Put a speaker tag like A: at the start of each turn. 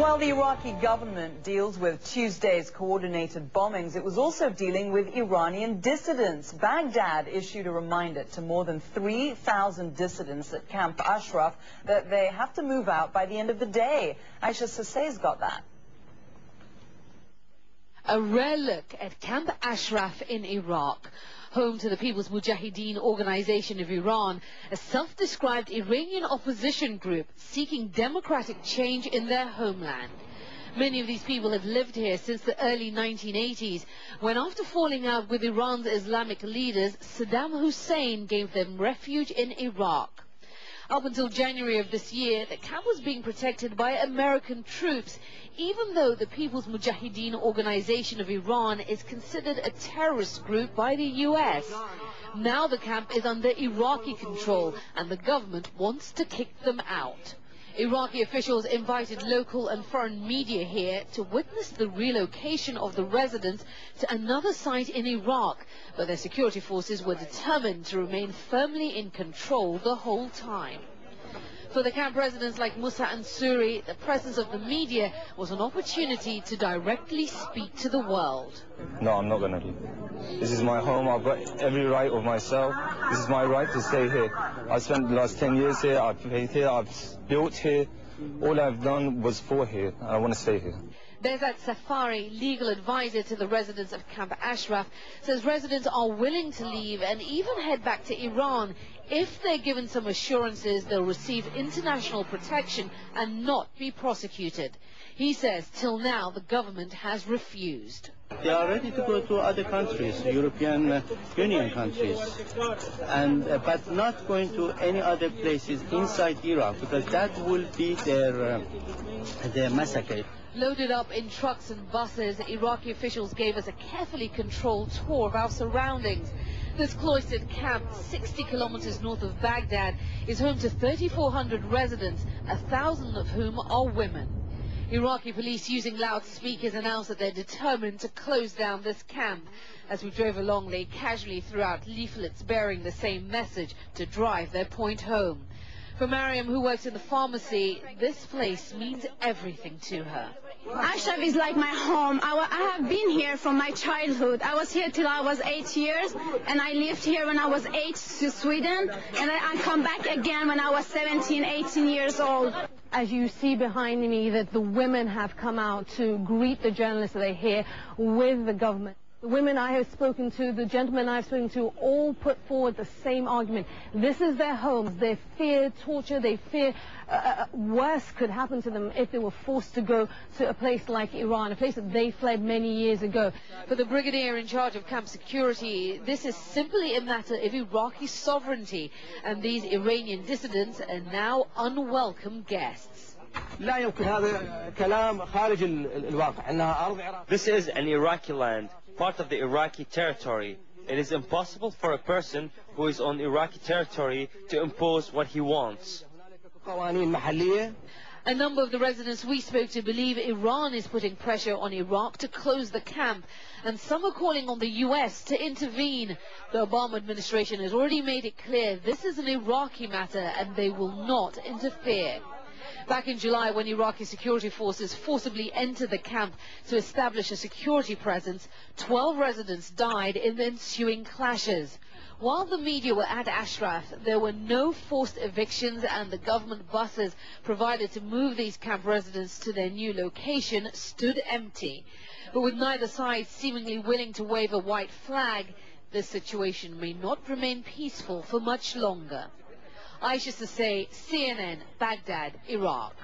A: While the Iraqi government deals with Tuesday's coordinated bombings, it was also dealing with Iranian dissidents. Baghdad issued a reminder to more than 3,000 dissidents at Camp Ashraf that they have to move out by the end of the day. Aisha Sassay's got that.
B: A rare look at Camp Ashraf in Iraq, home to the People's Mujahideen Organization of Iran, a self-described Iranian opposition group seeking democratic change in their homeland. Many of these people have lived here since the early 1980s, when after falling out with Iran's Islamic leaders, Saddam Hussein gave them refuge in Iraq. Up until January of this year, the camp was being protected by American troops, even though the People's Mujahideen Organization of Iran is considered a terrorist group by the US. Now the camp is under Iraqi control, and the government wants to kick them out. Iraqi officials invited local and foreign media here to witness the relocation of the residents to another site in Iraq, but their security forces were determined to remain firmly in control the whole time. For the camp residents like Musa and Suri, the presence of the media was an opportunity to directly speak to the world.
C: No, I'm not going to leave. This is my home. I've got every right of myself. This is my right to stay here. I spent the last 10 years here. I've paid here. I've built here. All I've done was for here. I want to stay here.
B: Behzad Safari, legal advisor to the residents of Camp Ashraf, says residents are willing to leave and even head back to Iran if they're given some assurances they'll receive international protection and not be prosecuted. He says till now the government has refused.
D: They are ready to go to other countries, European Union countries, but not going to any other places inside Iraq, because that will be their massacre.
B: Loaded up in trucks and buses, Iraqi officials gave us a carefully controlled tour of our surroundings. This cloistered camp, 60 kilometers north of Baghdad, is home to 3,400 residents, 1,000 of whom are women. Iraqi police using loudspeakers announced that they're determined to close down this camp. As we drove along, they casually threw out leaflets bearing the same message to drive their point home. For Mariam, who works in the pharmacy, this place means everything to her.
E: Ashraf is like my home. I have been here from my childhood. I was here till I was 8 years, and I lived here when I was 8 to Sweden, and I come back again when I was 17, 18 years old.
F: As you see behind me, that the women have come out to greet the journalists that are here with the government. The women I have spoken to, the gentlemen I have spoken to, all put forward the same argument. This is their homes. They fear torture. They fear worse could happen to them if they were forced to go to a place like Iran, a place that they fled many years ago.
B: For the brigadier in charge of camp security, this is simply a matter of Iraqi sovereignty, and these Iranian dissidents are now unwelcome guests.
G: This is an Iraqi land, part of the Iraqi territory. It is impossible for a person who is on Iraqi territory to impose what he wants.
B: A number of the residents we spoke to believe Iran is putting pressure on Iraq to close the camp, and some are calling on the US to intervene. The Obama administration has already made it clear this is an Iraqi matter and they will not interfere. Back in July, when Iraqi security forces forcibly entered the camp to establish a security presence, 12 residents died in the ensuing clashes. While the media were at Ashraf, there were no forced evictions, and the government buses provided to move these camp residents to their new location stood empty. But with neither side seemingly willing to wave a white flag, the situation may not remain peaceful for much longer. Aisha Sassay, CNN, Baghdad, Iraq.